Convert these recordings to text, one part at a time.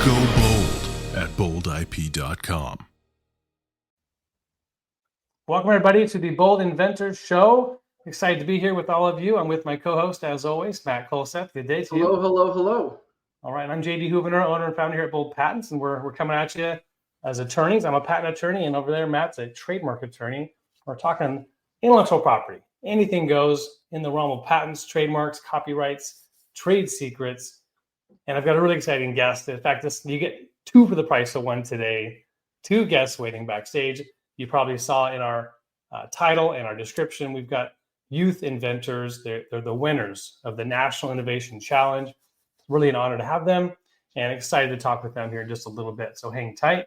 Go bold at boldip.com. Welcome, everybody, to the Bold Inventors Show. Excited to be here with all of you. I'm with my co-host, as always, Matt Kulseth. Good day to you. Hello. All right, I'm JD Houvener, owner and founder here at Bold Patents, and we're coming at you as attorneys. I'm a patent attorney, and over there, Matt's a trademark attorney. We're talking intellectual property. Anything goes in the realm of patents, trademarks, copyrights, trade secrets. And I've got a really exciting guest. In fact, you get two for the price of one today. Two guests waiting backstage. You probably saw in our title and our description, we've got youth inventors. They're the winners of the National Innovation Challenge. Really an honor to have them and excited to talk with them here in just a little bit. So hang tight.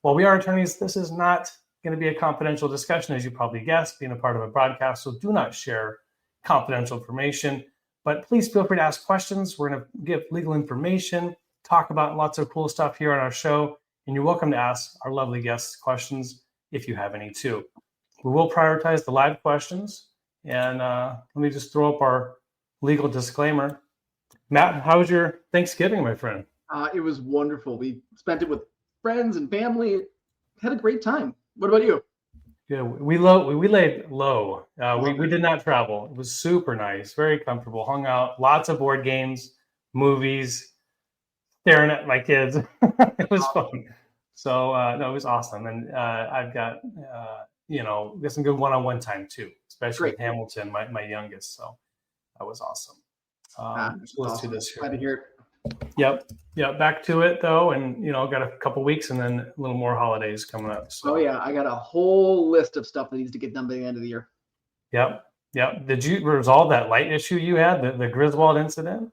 While we are attorneys, this is not going to be a confidential discussion, as you probably guessed, being a part of a broadcast. So do not share confidential information, but please feel free to ask questions. We're going to give legal information, talk about lots of cool stuff here on our show, and you're welcome to ask our lovely guests questions if you have any too. We will prioritize the live questions. And let me just throw up our legal disclaimer. Matt, how was your Thanksgiving, my friend? It was wonderful. We spent it with friends and family. Had a great time. What about you? Yeah, we laid low. We did not travel. It was super nice, very comfortable. Hung out, lots of board games, movies, staring at my kids. It was fun. So no, it was awesome, and I've got some good one-on-one time too, especially with Hamilton, my youngest. So that was awesome. Let's do this here. Glad to hear it. Yep. Back to it though, and got a couple weeks and then a little more holidays coming up. So. Oh yeah, I got a whole list of stuff that needs to get done by the end of the year. Yep. Did you resolve that light issue you had, the Griswold incident?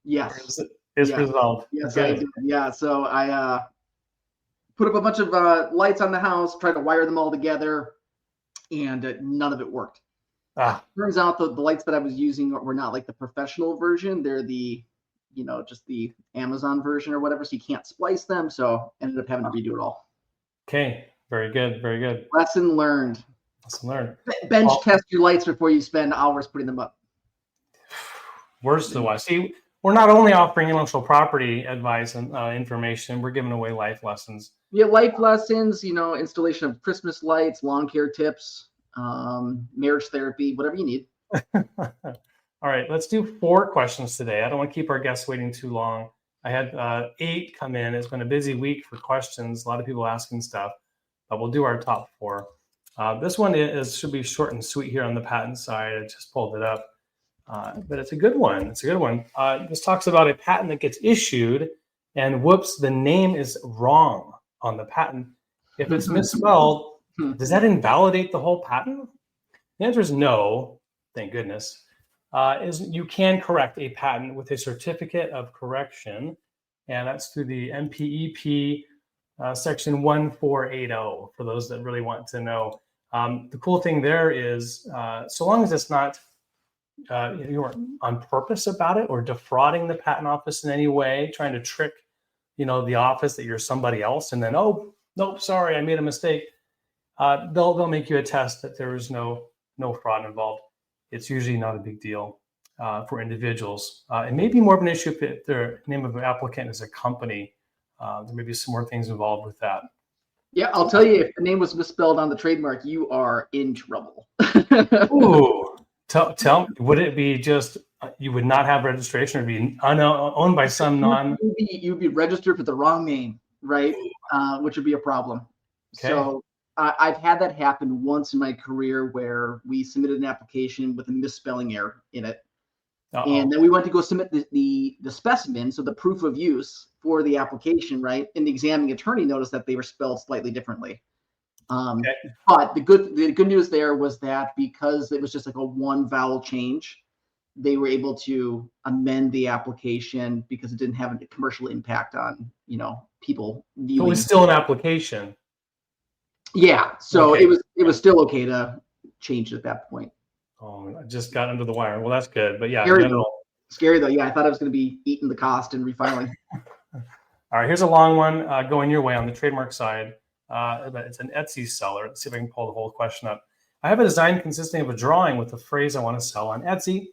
Yes. It's resolved. Yes, I did. Yeah. So I put up a bunch of lights on the house, tried to wire them all together, and none of it worked. Turns out the lights that I was using were not like the professional version. They're the just the Amazon version or whatever, so you can't splice them. So ended up having to redo it all. Okay, very good. Lesson learned. Bench test your lights before you spend hours putting them up. Worst of the See, we're not only offering intellectual property advice and information, we're giving away life lessons. Yeah, life lessons, installation of Christmas lights, lawn care tips, marriage therapy, whatever you need. All right, let's do 4 questions today. I don't want to keep our guests waiting too long. I had 8 come in. It's been a busy week for questions. A lot of people asking stuff, but we'll do our top 4. This one should be short and sweet here on the patent side. I just pulled it up, but it's a good one. This talks about a patent that gets issued, and whoops, the name is wrong on the patent. If it's misspelled, does that invalidate the whole patent? The answer is no. Thank goodness. You can correct a patent with a certificate of correction, and that's through the MPEP section 1480 for those that really want to know. The cool thing there is, so long as it's not you're on purpose about it or defrauding the patent office in any way, trying to trick the office that you're somebody else, and then nope, sorry, I made a mistake. They'll make you attest that there is no fraud involved. It's usually not a big deal for individuals. It may be more of an issue if the name of an applicant is a company. There may be some more things involved with that. Yeah, I'll tell you, if the name was misspelled on the trademark, you are in trouble. Ooh, tell me, would it be just you would not have registration or be owned by some non? You'd be registered with the wrong name, right? Which would be a problem. Okay. So I've had that happen once in my career where we submitted an application with a misspelling error in it. And then we went to go submit the specimen, so the proof of use for the application, right? And the examining attorney noticed that they were spelled slightly differently. But the good news there was that because it was just like a one vowel change, they were able to amend the application because it didn't have a commercial impact on people viewing. It was still an application. Yeah, so it was still okay to change it at that point. Oh, I just got under the wire. Well, that's good, but yeah. Scary though. Yeah, I thought I was going to be eating the cost and refiling. All right, here's a long one going your way on the trademark side. It's an Etsy seller. Let's see if I can pull the whole question up. I have a design consisting of a drawing with a phrase I want to sell on Etsy.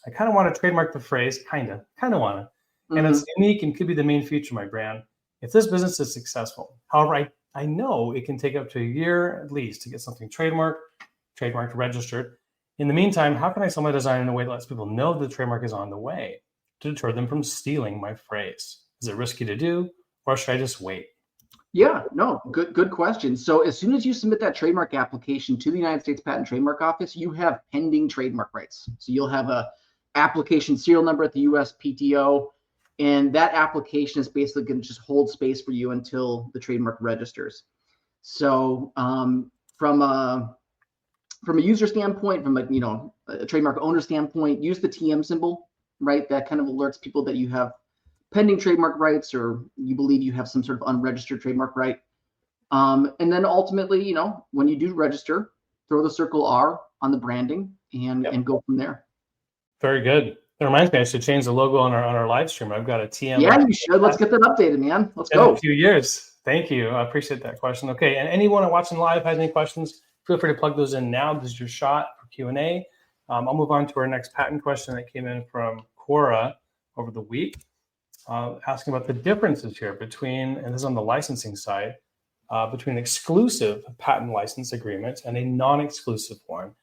I kind of want to trademark the phrase, kind of want to. and it's unique and could be the main feature of my brand. If this business is successful, however, I know it can take up to a year at least to get something trademarked, registered. In the meantime, how can I sell my design in a way that lets people know the trademark is on the way to deter them from stealing my phrase? Is it risky to do, or should I just wait? Yeah, no, good question. So as soon as you submit that trademark application to the United States Patent and Trademark Office, you have pending trademark rights. So you'll have a application serial number at the USPTO, and that application is basically going to just hold space for you until the trademark registers. So from a user standpoint, from a trademark owner standpoint, use the TM symbol, right? That kind of alerts people that you have pending trademark rights, or you believe you have some sort of unregistered trademark right. And then ultimately, when you do register, throw the circle R on the branding and go from there. Very good. It reminds me, I should change the logo on our live stream. I've got a TM. Yeah, you should. Let's get that updated, man. Let's go. In a few years. Thank you. I appreciate that question. Okay, and anyone watching live has any questions, feel free to plug those in now. This is your shot for Q&A. I'll move on to our next patent question that came in from Cora over the week. Asking about the differences here between, and this is on the licensing side, between exclusive patent license agreements and a non-exclusive one.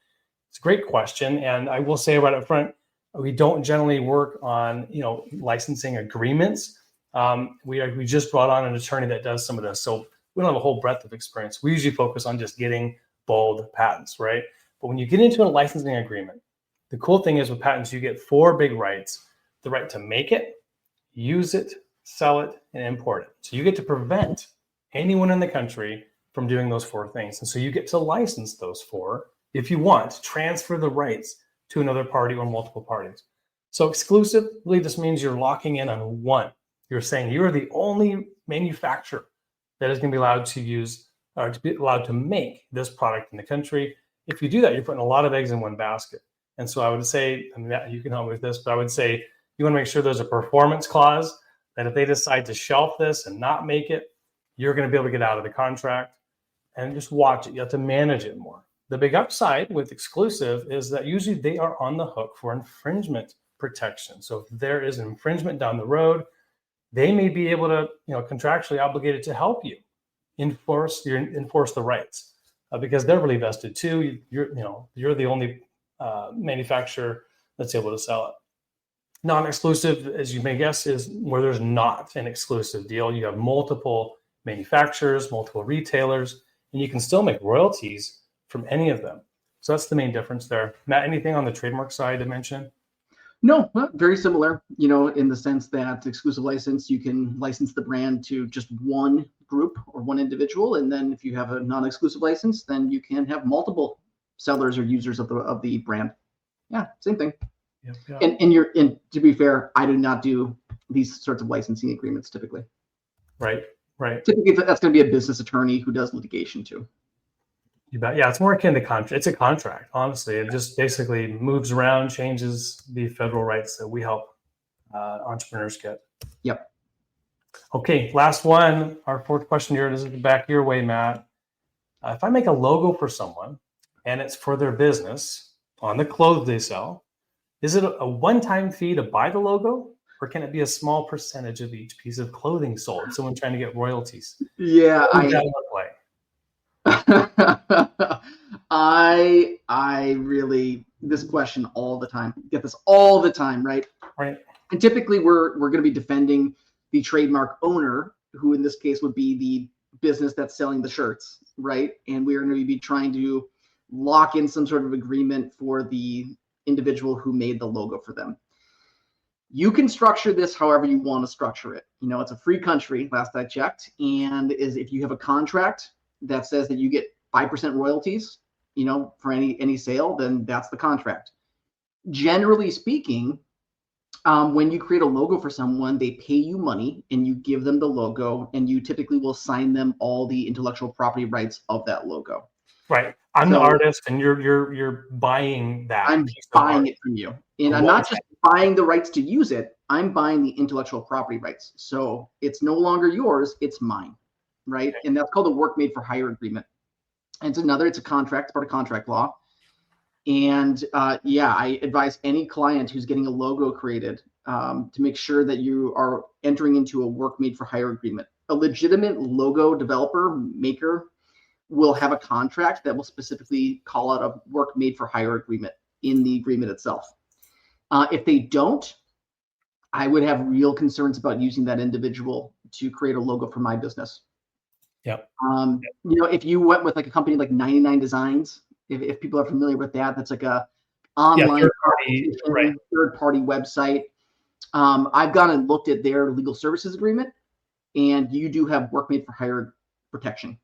It's a great question, and I will say right up front, we don't generally work on licensing agreements. We just brought on an attorney that does some of this, so we don't have a whole breadth of experience. We usually focus on just getting bold patents, right? But when you get into a licensing agreement, the cool thing is with patents, you get 4 big rights: the right to make it, use it, sell it, and import it. So you get to prevent anyone in the country from doing those 4 things. And so you get to license those 4 if you want to transfer the rights to another party or multiple parties. So exclusively, this means you're locking in on one. You're saying you're the only manufacturer that is going to be allowed to use or to be allowed to make this product in the country. If you do that, you're putting a lot of eggs in one basket. And so I would say, Matt, you can help me with this, but I would say you want to make sure there's a performance clause that if they decide to shelf this and not make it, you're going to be able to get out of the contract, and just watch it. You have to manage it more. The big upside with exclusive is that usually they are on the hook for infringement protection. So if there is an infringement down the road, they may be able to, contractually obligated to help you enforce the rights because they're really vested too. You're the only manufacturer that's able to sell it. Non-exclusive, as you may guess, is where there's not an exclusive deal. You have multiple manufacturers, multiple retailers, and you can still make royalties from any of them. So that's the main difference there. Matt, anything on the trademark side to mention? No, very similar, in the sense that exclusive license, you can license the brand to just one group or one individual. And then if you have a non-exclusive license, then you can have multiple sellers or users of the brand. Yeah, same thing. Yep. And to be fair, I do not do these sorts of licensing agreements typically. Right. Typically, that's going to be a business attorney who does litigation too. You bet. Yeah, it's more akin to contract. It's a contract, honestly. It just basically moves around, changes the federal rights that we help entrepreneurs get. Yep. Okay, last one. Our 4th question here. This is back your way, Matt. If I make a logo for someone and it's for their business on the clothes they sell, is it a one-time fee to buy the logo, or can it be a small percentage of each piece of clothing sold? Someone trying to get royalties. Yeah, what does that look like? I really, this question all the time, get this all the time, right? Right. And typically we're going to be defending the trademark owner, who in this case would be the business that's selling the shirts, right? And we're going to be trying to lock in some sort of agreement for the individual who made the logo for them. You can structure this however you want to structure it. It's a free country, last I checked, and if you have a contract that says that you get 5% royalties, for any sale, then that's the contract. Generally speaking, when you create a logo for someone, they pay you money and you give them the logo, and you typically will sign them all the intellectual property rights of that logo. Right. I'm the artist, and you're buying that. I'm buying it from you, and I'm not just buying the rights to use it. I'm buying the intellectual property rights. So it's no longer yours; it's mine, right? Okay. And that's called a work made for hire agreement. And it's a contract, part of contract law. And I advise any client who's getting a logo created to make sure that you are entering into a work made for hire agreement. A legitimate logo developer maker will have a contract that will specifically call out a work made for hire agreement in the agreement itself. If they don't, I would have real concerns about using that individual to create a logo for my business. Yep. If you went with like a company like 99 Designs, if people are familiar with that, that's like a online third party website. I've gone and looked at their legal services agreement, and you do have work made for hire protection.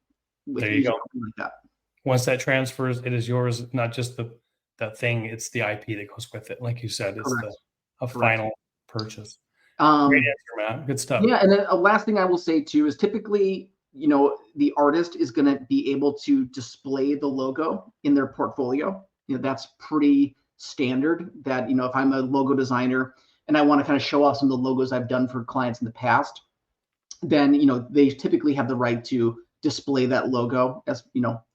There you go. Like that. Once that transfers, it is yours, not just the thing, it's the IP that goes with it. Like you said, it's a final purchase. Great answer, Matt. Good stuff. Yeah, and then a last thing I will say too is typically, the artist is going to be able to display the logo in their portfolio. That's pretty standard that, if I'm a logo designer and I want to kind of show off some of the logos I've done for clients in the past, then, they typically have the right to display that logo as,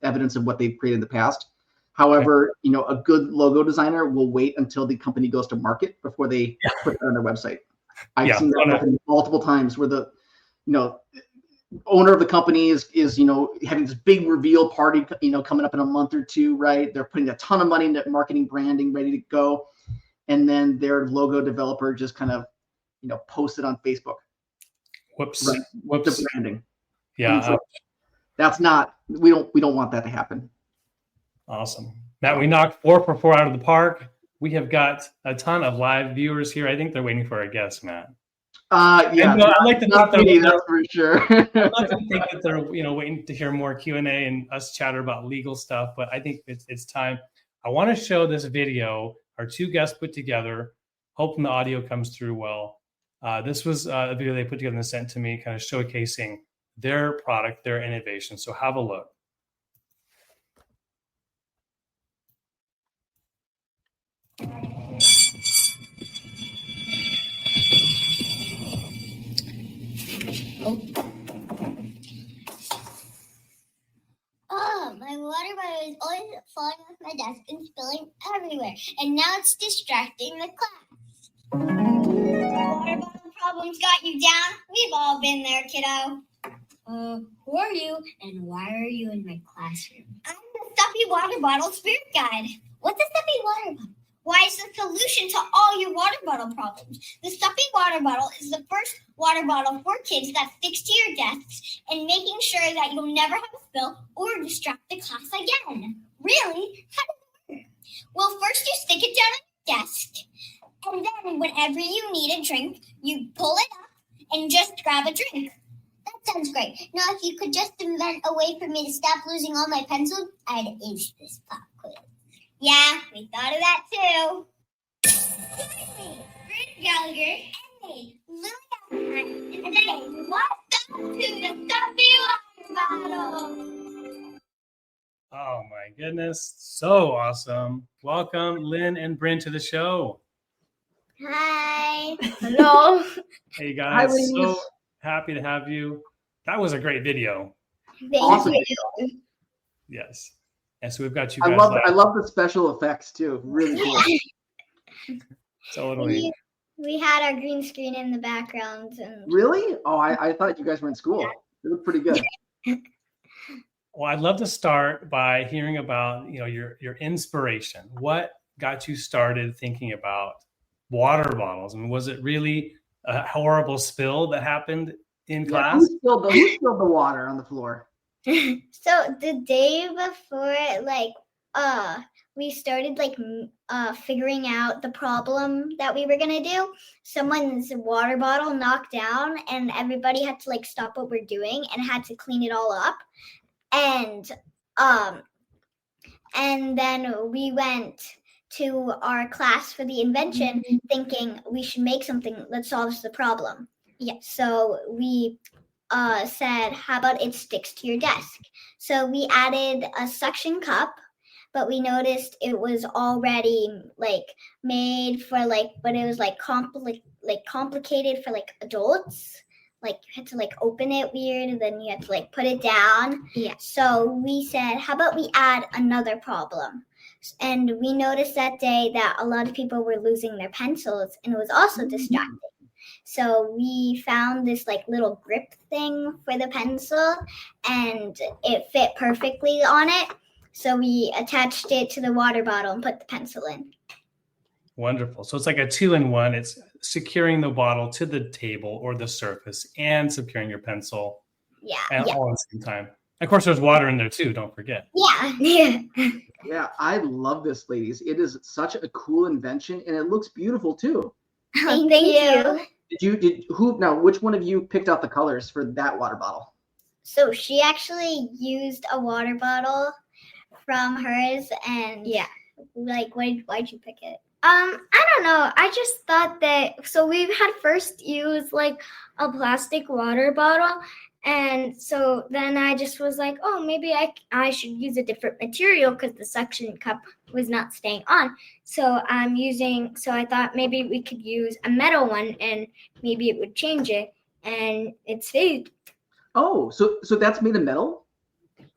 evidence of what they've created in the past. However, a good logo designer will wait until the company goes to market before they put it on their website. I've seen that happen multiple times where the, owner of the company is having this big reveal party, coming up in a month or two, right? They're putting a ton of money into marketing, branding, ready to go. And then their logo developer just kind of, post it on Facebook. Whoops. Right? Whoops. The branding. Yeah. So that's not, we don't want that to happen. Awesome. Matt, we knocked 4 for 4 out of the park. We have got a ton of live viewers here. I think they're waiting for our guest, Matt. Yeah, I'd like to think that's for sure. I'd like to think that they're waiting to hear more Q&A and us chatter about legal stuff, but I think it's time. I want to show this video our 2 guests put together, hoping the audio comes through well. This was a video they put together and sent to me, kind of showcasing their product, their innovation. So have a look. Oh, my water bottle is always falling off my desk and spilling everywhere, and now it's distracting the class. Water bottle problems got you down? We've all been there, kiddo. Who are you, and why are you in my classroom? I'm the Suppy Water Bottle Spirit Guide. What's a Suppy Water Bottle? Why, it's the solution to all your water bottle problems. The Suppy Water Bottle is the first water bottle for kids that sticks to your desks and making sure that you'll never have a spill or distract the class again. Really? How does it work? Well, first you stick it down on your desk, and then whenever you need a drink, you pull it up and just grab a drink. That sounds great. Now, if you could just invent a way for me to stop losing all my pencils, I'd ace this pop quiz. Yeah, we thought of that too. Join me, Brynn Gallagher, and me, Lily and Brynn, and today, welcome to the Suppy Water Bottle. Oh my goodness, so awesome. Welcome, Lynn and Brynn, to the show. Hi. Hello. Hey guys, Hi, so happy to have you. That was a great video. Awesome. Yes. And so we've got you guys. I love the special effects too. Really cool. Totally. We had our green screen in the background. And Really? Oh, I thought you guys were in school. It looked pretty good. Well, I'd love to start by hearing about, your inspiration. What got you started thinking about water bottles? I mean, was it really a horrible spill that happened in class? Who spilled the water on the floor? so the day before, we started figuring out the problem that we were gonna do. Someone's water bottle knocked down, and everybody had to stop what we're doing and had to clean it all up. And then we went to our class for the invention, thinking we should make something that solves the problem. Yeah. So we said, how about it sticks to your desk? So we added a suction cup, but we noticed it was already made for but it was complicated for adults. like you had to like open it weird, and then you had to like put it down. Yeah. So we said, how about we add another problem? And we noticed that day that a lot of people were losing their pencils, and it was also distracting. So we found this like little grip thing for the pencil, and it fit perfectly on it. So we attached it to the water bottle and put the pencil in. Wonderful. So it's like a 2-in-1. It's securing the bottle to the table or the surface and securing your pencil. Yeah. All at the same time. Of course, there's water in there too. Don't forget. Yeah. Yeah, I love this, ladies. It is such a cool invention, and it looks beautiful too. Thank you. Which one of you picked out the colors for that water bottle? So she actually used a water bottle from hers, and like, why'd you pick it? I don't know. I just thought that, so we had first used like a plastic water bottle. And so then I just was like, oh, maybe I should use a different material because the suction cup was not staying on. So I thought maybe we could use a metal one and maybe it would change it. And it stayed. Oh, so that's made of metal?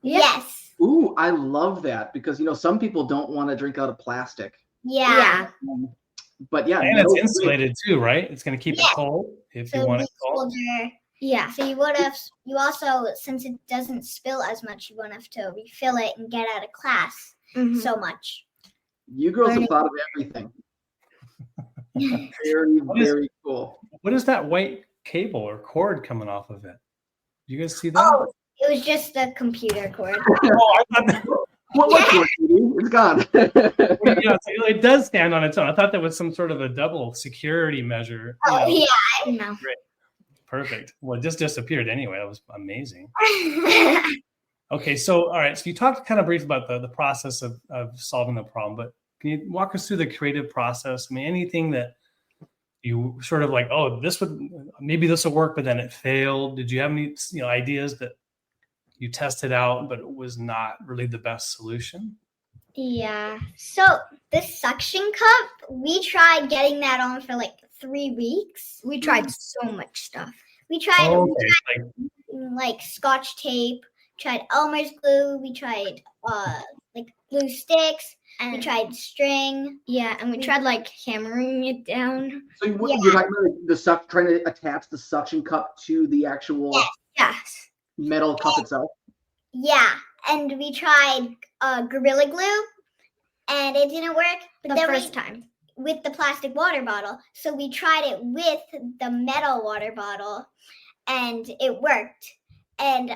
Yes. Ooh, I love that because, some people don't want to drink out of plastic. Yeah. But yeah. And it's insulated too, right? It's going to keep it cold if you want it cold. Yeah. So you also, since it doesn't spill as much, you won't have to refill it and get out of class so much. You girls have thought of everything. Very, very cool. What is that white cable or cord coming off of it? You guys see that? Oh, it was just a computer cord. I thought that. What cord? It's gone. It does stand on its own. I thought that was some sort of a double security measure. Oh, yeah. No. Great. Perfect. Well, it just disappeared anyway. That was amazing. Okay, so all right. So you talked kind of briefly about the process of solving the problem, but can you walk us through the creative process? I mean, anything that you sort of like, oh, this will work, but then it failed. Did you have any ideas that you tested out, but it was not really the best solution? Yeah. So the suction cup, we tried getting that on for like 3 weeks. We tried so much stuff. We tried, Okay. like Scotch tape, tried Elmer's glue, we tried like glue sticks, and we tried string. Yeah, and we tried like hammering it down. So you're talking about trying to attach the suction cup to the actual Yes. metal cup itself? Yeah, and we tried Gorilla Glue, and it didn't work. But The first time. With the plastic water bottle. So we tried it with the metal water bottle, and it worked. And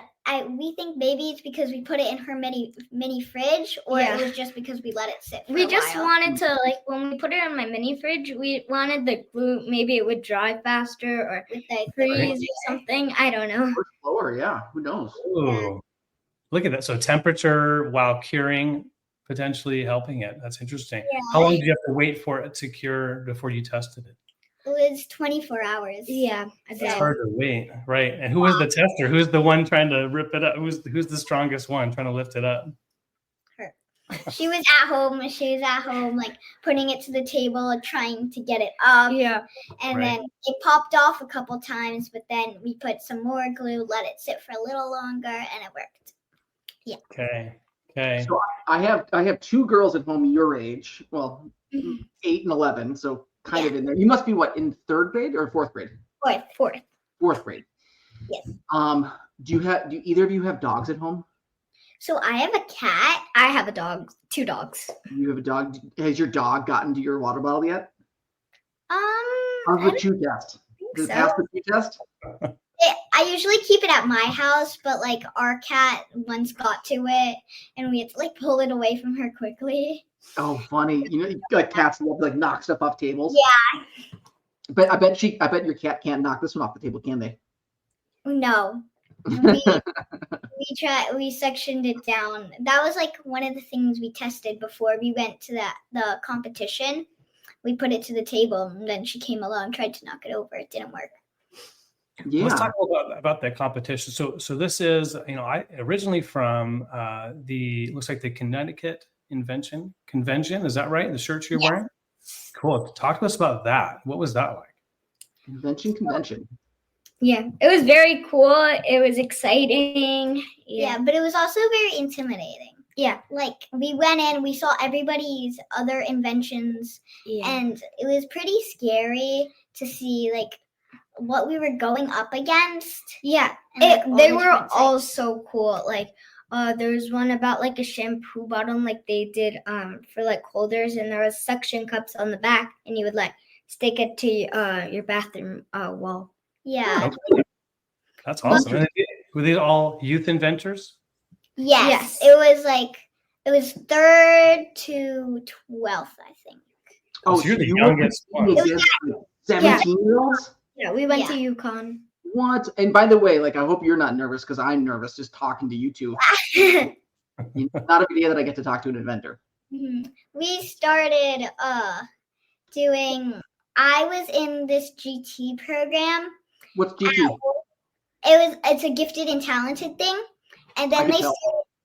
we think maybe it's because we put it in her mini fridge, or it was just because we let it sit for a while. Wanted to, like, when we put it in my mini fridge, we wanted the glue, maybe it would dry faster or freeze or something. I don't know. Or slower, yeah. Who knows? Ooh. Look at that. So temperature while curing, potentially helping it. That's interesting. Yeah. How long did you have to wait for it to cure before you tested it? It was 24 hours. Yeah. It's hard to wait, right? And who was the tester? Who's the one trying to rip it up? Who's the strongest one trying to lift it up? Her. She was at home. She was at home, like putting it to the table, trying to get it up. Yeah. And then it popped off a couple times, but then we put some more glue, let it sit for a little longer, and it worked. Yeah. Okay. So I have 2 girls at home your age, well, 8 and 11, so kind of in there. You must be what, in 3rd grade or 4th grade? Fourth. 4th grade. Yes. Do either of you have dogs at home? So I have a cat. I have a dog, 2 dogs. You have a dog. Has your dog gotten to your water bottle yet? I How's the chew test? Does it pass the chew test? I usually keep it at my house, but like our cat once got to it, and we had to like pull it away from her quickly. Oh, funny! Like cats love to like knock stuff off tables. Yeah. But I bet your cat can't knock this one off the table, can they? No. We sectioned it down. That was like one of the things we tested before we went to the competition. We put it to the table, and then she came along, tried to knock it over. It didn't work. Yeah. Let's talk about the competition. So this is, I originally from looks like the Connecticut Invention Convention. Is that right? The shirt you're wearing? Cool. Talk to us about that. What was that like? Invention Convention. Yeah, it was very cool. It was exciting. Yeah, but it was also very intimidating. Yeah. Like we went in, we saw everybody's other inventions, and it was pretty scary to see like what we were going up against. Yeah, and, like, they the were different all types. so cool. Like, there was one about like a shampoo bottle, and, like they did for like holders, and there was suction cups on the back, and you would like stick it to your bathroom wall. Yeah. Okay. That's awesome. And were they all youth inventors? Yes. It was 3rd to 12th, I think. Oh, so you're the youngest one. 17-year-olds? Yeah, we went to UConn. What? And by the way, like, I hope you're not nervous because I'm nervous just talking to you two. Not every day that I get to talk to an inventor. We started I was in this GT program. What's GT? It's a gifted and talented thing. And then they started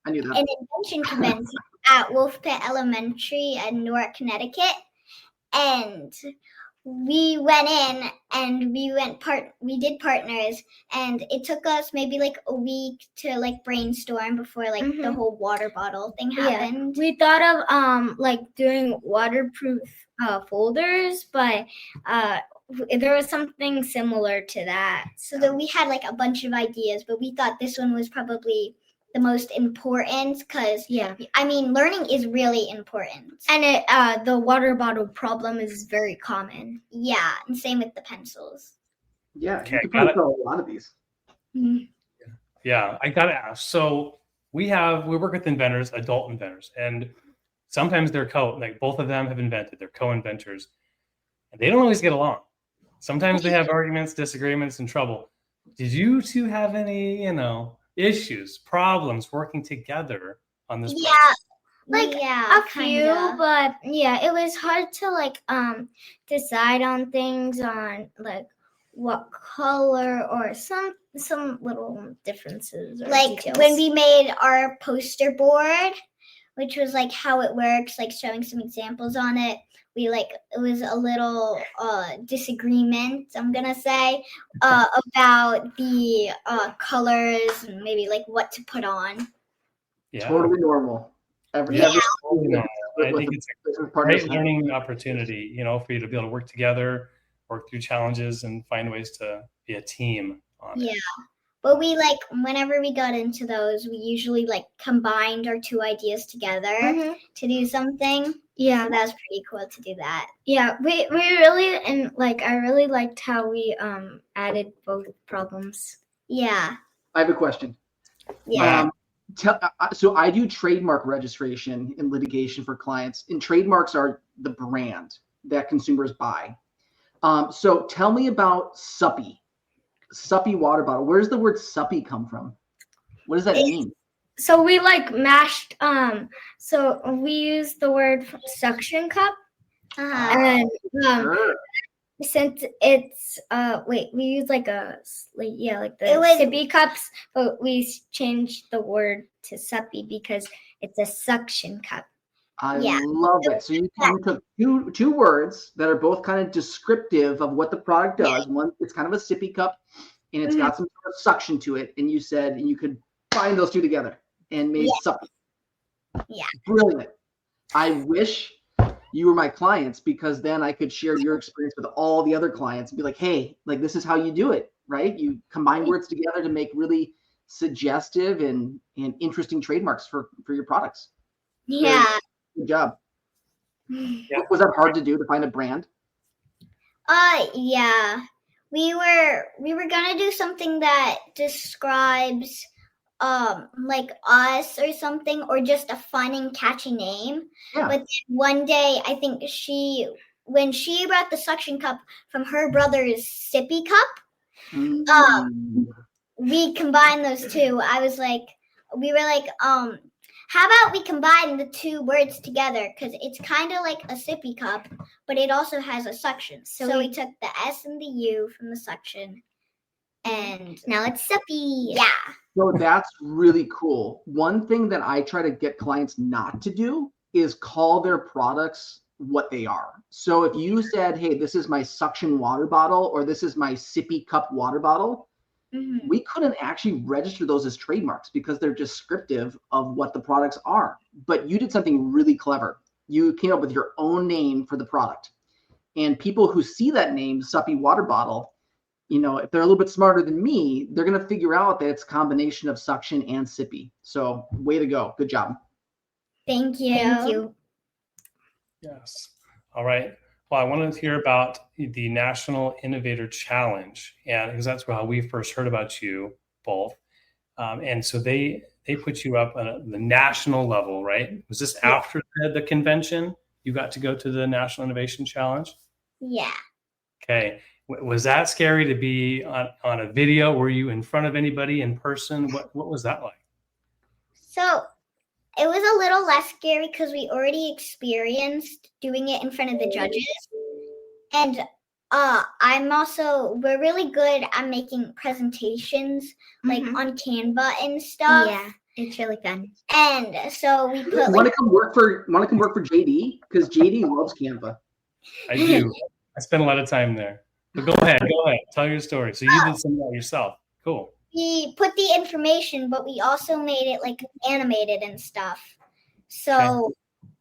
I knew that. an invention convention at Wolf Pit Elementary in Newark, Connecticut. And we went in and we did partners, and it took us maybe like a week to like brainstorm before like the whole water bottle thing happened. We thought of like doing waterproof folders, but there was something similar to that. So that we had like a bunch of ideas, but we thought this one was probably the most important because I mean learning is really important, and the water bottle problem is very common. Yeah, and same with the pencils. Yeah, you can probably sell a lot of these. Yeah, I gotta ask. So we work with inventors, adult inventors, and sometimes they're like both of them have invented. They're co-inventors, and they don't always get along. Sometimes they have arguments, disagreements, and trouble. Did you two have any, issues, problems working together on this project? A few, but it was hard to like decide on things on like what color or some little differences. Like details. when we made our poster board, which was like how it works, like showing some examples on it. It was a little disagreement, I'm gonna say, about the colors and maybe like what to put on. Yeah. Totally normal. I think it's a great learning opportunity, for you to be able to work together, work through challenges, and find ways to be a team on it. But we whenever we got into those, we usually combined our two ideas together to do something. Yeah, so that was pretty cool to do that. Yeah, we really I really liked how we added both problems. Yeah. I have a question. Yeah. So I do trademark registration and litigation for clients, and trademarks are the brand that consumers buy. So tell me about Suppy Water Bottle. Where does the word Suppy come from? What does that mean? So we mashed. So we used the word suction cup, and since it's we use the sippy cups, but we changed the word to suppy because it's a suction cup. I love it. So you took two words that are both kind of descriptive of what the product does. One, it's kind of a sippy cup, and it's got some sort of suction to it. And you said you could find those two together and made suppy. Yeah. Brilliant. I wish you were my clients, because then I could share your experience with all the other clients and be like, hey, this is how you do it, right? You combine words together to make really suggestive and interesting trademarks for your products. Yeah. Good job. Yeah. Was that hard to do, to find a brand? Yeah. We were gonna do something that describes us or something, or just a fun and catchy name. Yeah. But then one day, I think when she brought the suction cup from her brother's sippy cup, we combined those two. We were like, how about we combine the two words together? Because it's kind of like a sippy cup, but it also has a suction. So we took the S and the U from the suction, and now it's suppy. Yeah. So that's really cool. One thing that I try to get clients not to do is call their products what they are. So if you said, hey, this is my suction water bottle, or this is my sippy cup water bottle, we couldn't actually register those as trademarks because they're descriptive of what the products are. But you did something really clever. You came up with your own name for the product. And people who see that name, Suppy Water Bottle, you know, if they're a little bit smarter than me, they're going to figure out that it's a combination of suction and sippy. So way to go. Good job. Thank you. Thank you. Yes. All right. Well, I wanted to hear about the National Innovator Challenge, and because that's how we first heard about you both. And so they put you up on the national level, right? Was this after the convention? You got to go to the National Innovation Challenge? Yeah. Okay. Was that scary to be on a video? Were you in front of anybody in person? What was that like? So it was a little less scary because we already experienced doing it in front of the judges. And we're really good at making presentations like on Canva and stuff. Yeah, it's really fun. And so we put Want to come work for JD? Because JD loves Canva. I do. I spent a lot of time there. But go ahead. Tell your story. So you did some of that yourself. Cool. we put the information, but we also made it like animated and stuff. So,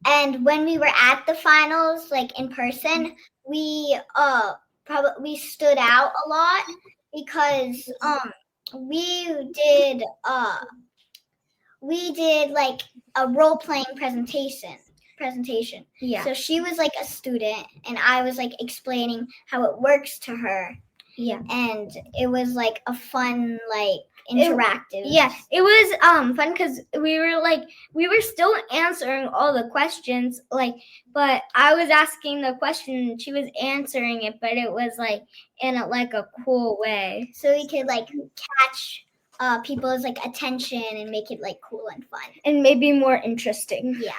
and when we were at the finals, like in person, we stood out a lot because we did like a role-playing presentation. Yeah. So she was like a student and I was like explaining how it works to her. Yeah. And it was like a fun, like interactive. It was fun because we were still answering all the questions, but I was asking the question and she was answering it, but it was like in a cool way. So we could like catch people's like attention and make it like cool and fun. And maybe more interesting. Yeah.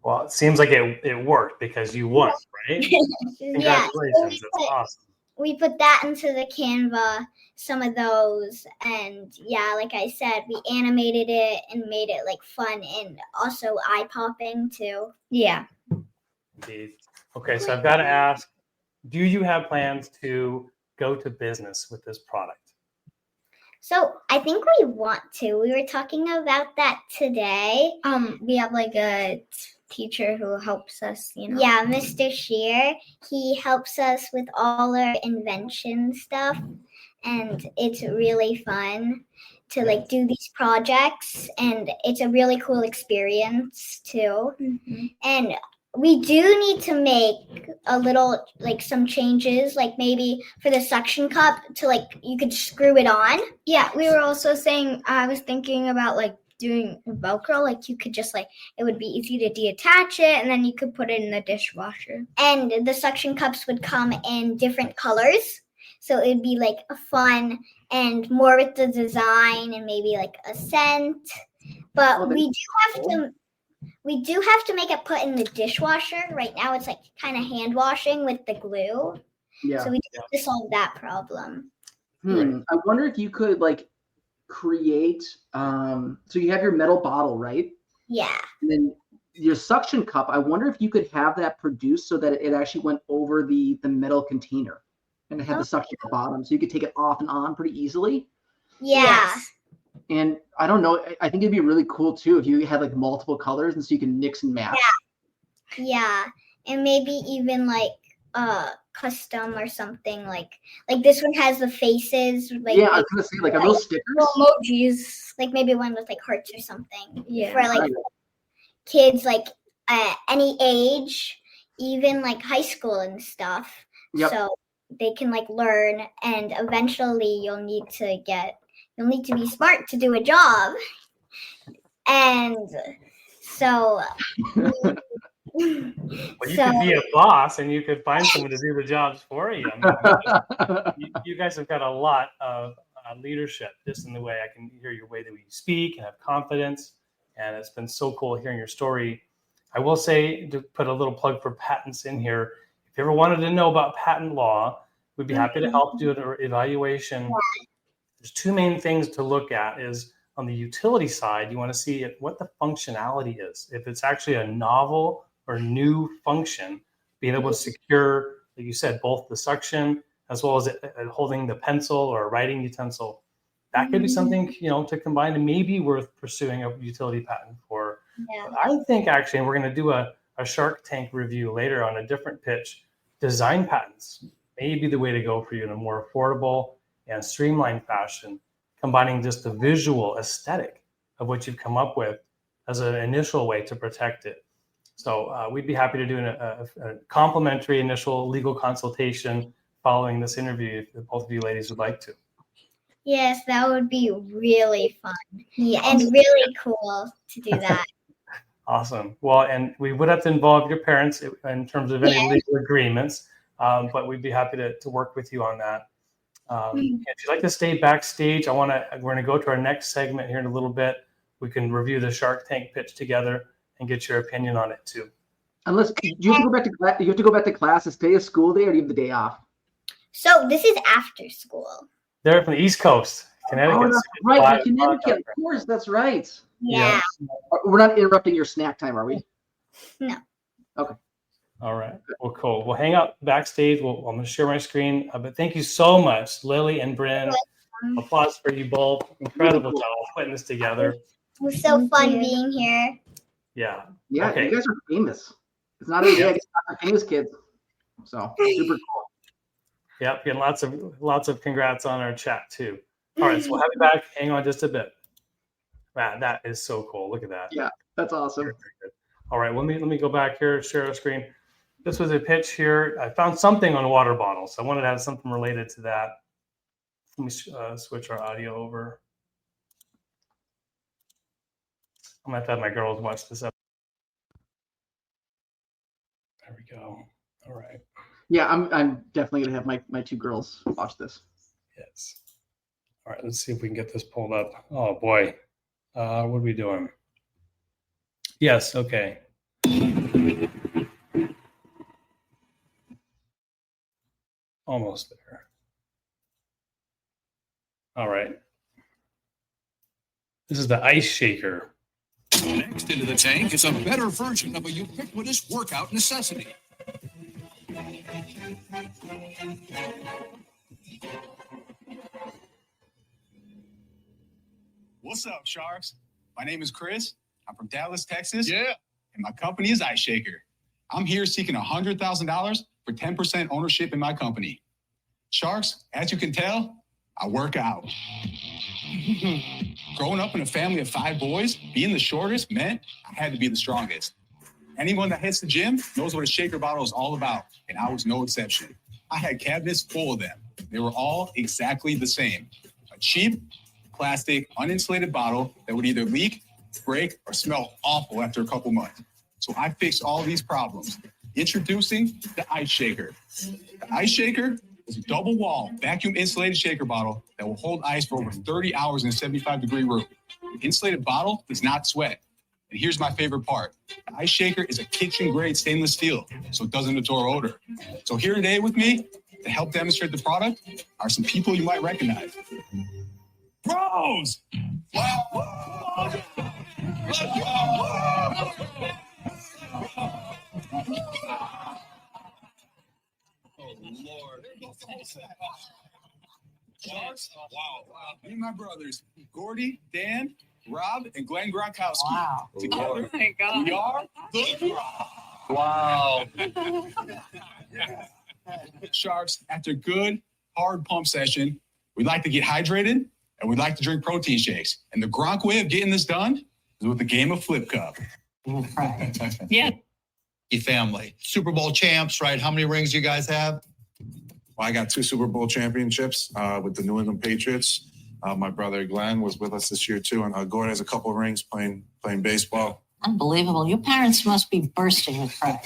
Well, it seems like it worked because you won, right? Congratulations. That's awesome. We put that into the Canva, some of those, and yeah, like I said, we animated it and made it like fun and also eye-popping too. Yeah. Indeed. Okay, so I've got to ask, do you have plans to go to business with this product? So I think we want to. We were talking about that today. We have like a teacher who helps us, Yeah, Mr. Shear. He helps us with all our invention stuff, and it's really fun to like do these projects, and it's a really cool experience too. Mm-hmm. And we do need to make a little like some changes, like maybe for the suction cup to like you could screw it on. Yeah, we were also saying I was thinking about like doing Velcro, like you could just like it would be easy to detach it and then you could put it in the dishwasher. And the suction cups would come in different colors, so it'd be like a fun and more with the design and maybe like a scent. But we do have to make it put in the dishwasher. Right now it's like kind of hand washing with the glue. Yeah. So we have to solve that problem. I wonder if you could like create so you have your metal bottle, right? Yeah. And then your suction cup, I wonder if you could have that produced so that it actually went over the metal container and it had the suction at the bottom, so you could take it off and on pretty easily. Yeah. Yes. And I don't know, I think it'd be really cool too if you had like multiple colors and so you can mix and match. Yeah. And maybe even like custom or something like this one has the faces. Like, yeah, I was gonna say, like, are those stickers? Emojis. Like maybe one with like hearts or something. Yeah. For like kids like any age, even like high school and stuff. Yep. So they can like learn, and eventually you'll need to be smart to do a job. And so Well, you could be a boss and you could find someone to do the jobs for you. I mean, you guys have got a lot of leadership just in the way I can hear your way that you speak and have confidence. And it's been so cool hearing your story. I will say, to put a little plug for patents in here, if you ever wanted to know about patent law, we'd be happy to help do an evaluation. There's two main things to look at. Is on the utility side, you want to see what the functionality is. If it's actually a novel or new function, being able to secure, like you said, both the suction as well as holding the pencil or a writing utensil. That could be something, to combine and maybe worth pursuing a utility patent for. Yeah. But I think actually, and we're going to do a Shark Tank review later on a different pitch, design patents may be the way to go for you in a more affordable and streamlined fashion, combining just the visual aesthetic of what you've come up with as an initial way to protect it. So we'd be happy to do a complimentary initial legal consultation following this interview if both of you ladies would like to. Yes, that would be really fun. Yeah, and really cool to do that. Awesome. Well, and we would have to involve your parents in terms of any legal agreements, but we'd be happy to work with you on that. If you'd like to stay backstage, we're going to go to our next segment here in a little bit. We can review the Shark Tank pitch together and get your opinion on it too. Unless you have to go back to class, to stay a school day, or do you have the day off? So this is after school. They're from the East Coast, Connecticut. Oh, that's right, Connecticut. Of course, that's right. Yeah. We're not interrupting your snack time, are we? No. Okay. All right. Well, cool. We'll hang out backstage. I'm going to share my screen. But thank you so much, Lily and Brynn. Applause for you both. Incredible job putting this together. It was so fun being here. Yeah. Yeah, Okay. you guys are famous. It's not easy. I guess not famous kids. So super cool. Yep. Getting lots of congrats on our chat too. All right. So we'll have you back. Hang on just a bit. Wow, that is so cool. Look at that. Yeah, that's awesome. Very good. All right. Let me go back here, share our screen. This was a pitch here. I found something on water bottles. I wanted to have something related to that. Let me switch our audio over. I'm going to have my girls watch this up. There we go. All right. Yeah, I'm definitely gonna have my two girls watch this. Yes. All right. Let's see if we can get this pulled up. Oh boy. What are we doing? Yes. Okay. Almost there. All right. This is the ice shaker. Next into the tank is a better version of a ubiquitous workout necessity. What's up, Sharks? My name is Chris. I'm from Dallas, Texas. Yeah. And my company is Ice Shaker. I'm here seeking $100,000 for 10% ownership in my company. Sharks, as you can tell, I work out. Growing up in a family of 5 boys, being the shortest meant I had to be the strongest. Anyone that hits the gym knows what a shaker bottle is all about, and I was no exception. I had cabinets full of them. They were all exactly the same. A cheap, plastic, uninsulated bottle that would either leak, break, or smell awful after a couple months. So I fixed all these problems. Introducing the Ice Shaker. The Ice Shaker is a double-wall, vacuum-insulated shaker bottle that will hold ice for over 30 hours in a 75-degree room. The insulated bottle does not sweat. And here's my favorite part. The Ice Shaker is a kitchen-grade stainless steel, so it doesn't absorb odor. So here today with me to help demonstrate the product are some people you might recognize. Bros! Let's go! Oh, Lord. Wow. Me and my brothers, Gordy, Dan, Rob, and Glenn Gronkowski. Wow. Together, we are the Wow. Sharks, after a good, hard pump session, we like to get hydrated and we like to drink protein shakes. And the Gronk way of getting this done is with the game of Flip Cup. Right. Yeah. Your family, Super Bowl champs, right? How many rings do you guys have? Well, I got 2 Super Bowl championships with the New England Patriots. My brother Glenn was with us this year too, and Gordon has a couple of rings playing baseball. Unbelievable. Your parents must be bursting with pride.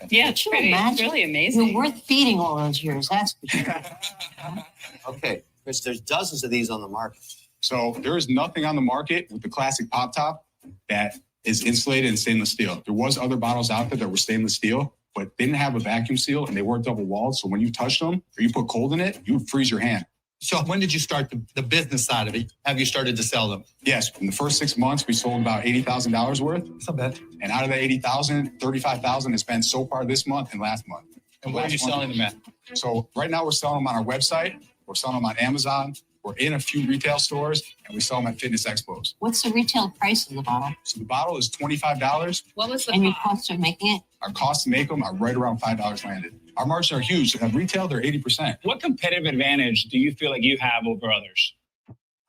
Yeah, it's really amazing. You're worth feeding all those years. That's for sure. Okay, Chris, there's dozens of these on the market. So there is nothing on the market with the classic pop top that is insulated in stainless steel. There was other bottles out there that were stainless steel, but they didn't have a vacuum seal and they weren't double walled. So when you touched them or you put cold in it, you would freeze your hand. So when did you start the business side of it? Have you started to sell them? Yes, in the first 6 months, we sold about $80,000 worth. It's not bad. And out of that 80,000, 35,000 has been so far this month and last month. And where are you selling them at? So right now we're selling them on our website. We're selling them on Amazon. We're in a few retail stores, and we sell them at fitness expos. What's the retail price of the bottle? So the bottle is $25. What was the And your cost? cost of making it? Our costs to make them are right around $5 landed. Our margins are huge. At retail, they're 80%. What competitive advantage do you feel like you have over others?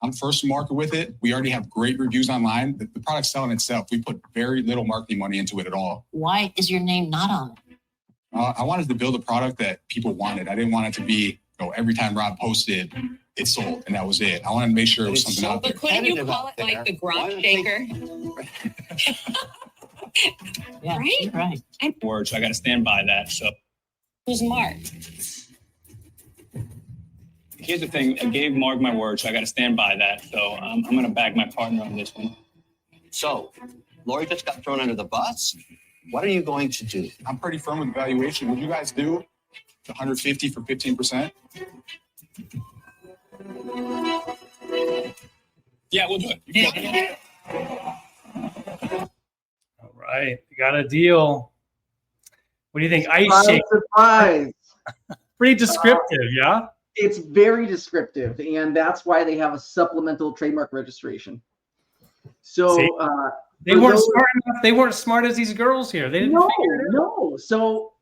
I'm first to market with it. We already have great reviews online. The product's selling itself. We put very little marketing money into it at all. Why is your name not on it? I wanted to build a product that people wanted. I didn't want it to be, every time Rob posted, it sold, and that was it. I wanted to make sure it was something out there. But couldn't you call it like the grump shaker? Yeah, Right? Right. Word, so I got to stand by that. So Who's Mark? here's the thing. I gave Mark my word, so I got to stand by that. So I'm going to back my partner on this one. So, Lori just got thrown under the bus. What are you going to do? I'm pretty firm with the valuation. Would you guys do the 150 for 15%? Yeah, we'll do it. All right, you got a deal. What do you think? Ice Surprise, shake. surprise. Pretty descriptive, yeah? It's very descriptive, and that's why they have a supplemental trademark registration. So See? They weren't smart enough. They weren't smart as these girls here. They didn't figure it out. No. So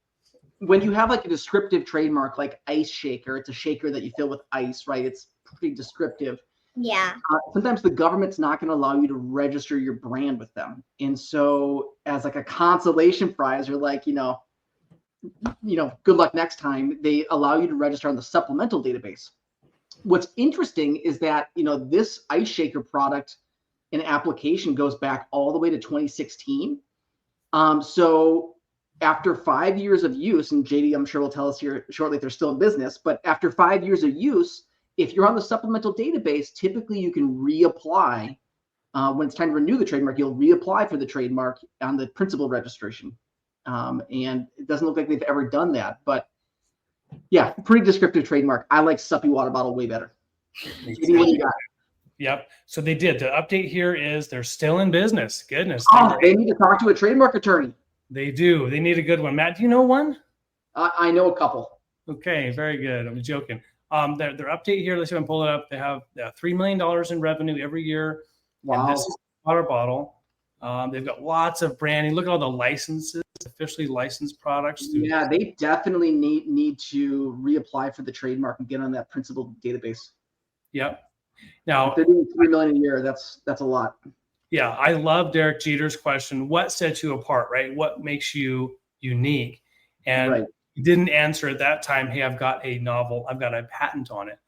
when you have like a descriptive trademark like ice shaker, it's a shaker that you fill with ice, right? It's pretty descriptive. Yeah. Sometimes the government's not going to allow you to register your brand with them. And so as like a consolation prize, you're like, good luck next time. They allow you to register on the supplemental database. What's interesting is that, this ice shaker product and application goes back all the way to 2016. So after 5 years of use, and JD, I'm sure will tell us here shortly if they're still in business, but after 5 years of use, if you're on the supplemental database, typically you can reapply. When it's time to renew the trademark, you'll reapply for the trademark on the principal registration. And it doesn't look like they've ever done that, but yeah, pretty descriptive trademark. I like Suppy Water Bottle way better. JD, what do you got? Yep. So they did. The update here is they're still in business. Goodness. They need to talk to a trademark attorney. They do. They need a good one. Matt, do you know one? I know a couple. Okay, very good. I'm joking. Their update here, let's see if I can pull it up. They have $3 million in revenue every year. Wow. And this is a water bottle. They've got lots of branding. Look at all the licenses, officially licensed products. Yeah, they definitely need to reapply for the trademark and get on that principal database. Yep. Now, if they're doing $3 million a year, that's a lot. Yeah, I love Derek Jeter's question. What sets you apart, right? What makes you unique? And he didn't answer at that time, hey, I've got a novel, I've got a patent on it.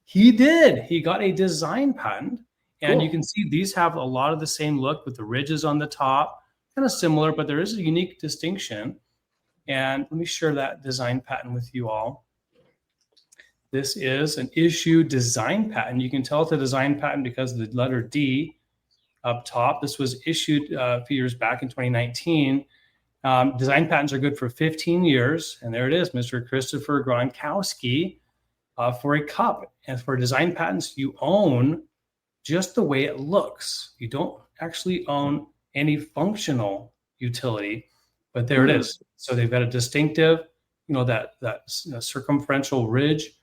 He did. He got a design patent. And you can see these have a lot of the same look with the ridges on the top, kind of similar, but there is a unique distinction. And let me share that design patent with you all. This is an issued design patent. You can tell it's a design patent because of the letter D up top. This was issued a few years back in 2019. Design patents are good for 15 years. And there it is, Mr. Christopher Gronkowski for a cup. And for design patents, you own just the way it looks. You don't actually own any functional utility, but there it is. So they've got a distinctive, that circumferential ridge.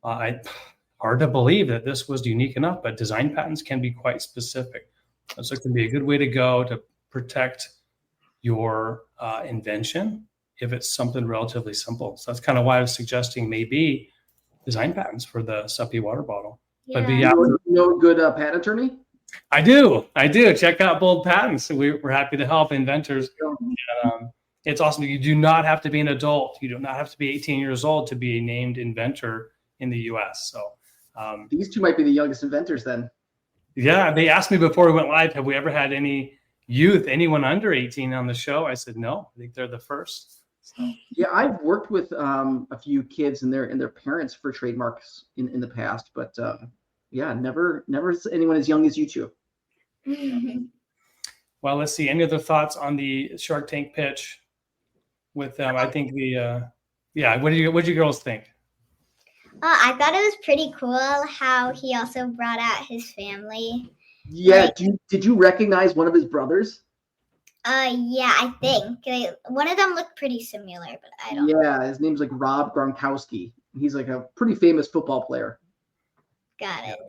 Hard to believe that this was unique enough, but design patents can be quite specific. So it can be a good way to go to protect your invention if it's something relatively simple. So that's kind of why I was suggesting maybe design patents for the Suppy water bottle. Yeah. But You know a good patent attorney? I do. Check out Bold Patents. We're happy to help inventors. And, it's awesome. You do not have to be an adult. You do not have to be 18 years old to be a named inventor in the U.S. So these two might be the youngest inventors then. Yeah, they asked me before we went live, have we ever had any anyone under 18 on the show? I said, no, I think they're the first. So. Yeah, I've worked with a few kids and their parents for trademarks in the past, but never anyone as young as you two. Well, let's see. Any other thoughts on the Shark Tank pitch with them? I think what do you girls think? I thought it was pretty cool how he also brought out his family. Yeah. Did you recognize one of his brothers? Yeah, I think one of them looked pretty similar, but I don't. Yeah, his name's like Rob Gronkowski. He's like a pretty famous football player. Got it.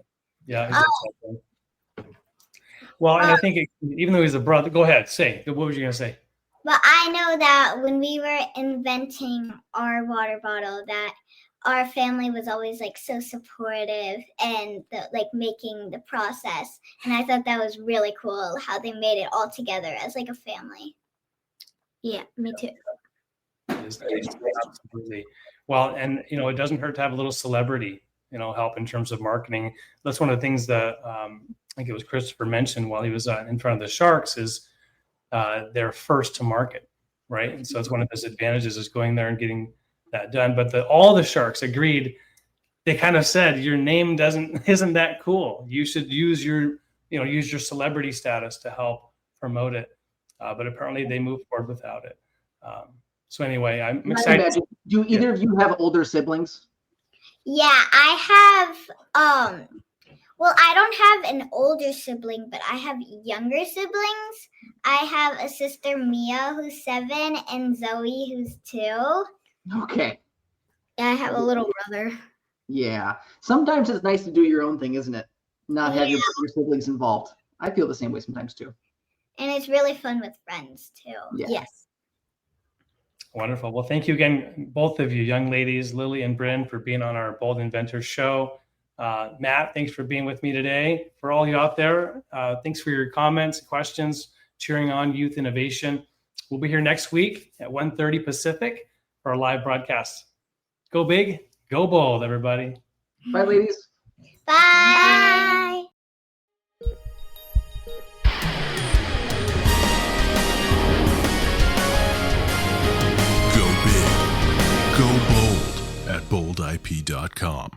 Yeah. Exactly. Well, and I think even though he's a brother, go ahead, say. What were you gonna say? Well, I know that when we were inventing our water bottle, that our family was always like so supportive and like making the process. And I thought that was really cool how they made it all together as like a family. Yeah, me too. Absolutely. Well, and it doesn't hurt to have a little celebrity, help in terms of marketing. That's one of the things that I think it was Christopher mentioned while he was in front of the Sharks is they're first to market, right? And so it's one of his advantages is going there and getting that done. But all the Sharks agreed. They kind of said your name isn't that cool. You should use your celebrity status to help promote it. But apparently they moved forward without it. So anyway, I'm excited. Do either of you have older siblings? Yeah, I have. Well, I don't have an older sibling, but I have younger siblings. I have a sister, Mia, who's 7, and Zoe, who's 2. Okay. Yeah, I have a little brother. Yeah. Sometimes it's nice to do your own thing, isn't it? Not have your siblings involved. I feel the same way sometimes too. And it's really fun with friends too. Yeah. Yes. Wonderful. Well, thank you again, both of you, young ladies, Lily and Brynn, for being on our Bold Inventors Show. Matt, thanks for being with me today. For all you out there, thanks for your comments, questions, cheering on youth innovation. We'll be here next week at 1:30 Pacific for our live broadcast. Go big, go bold, everybody. Bye, ladies. Bye. Go big, go bold at boldip.com.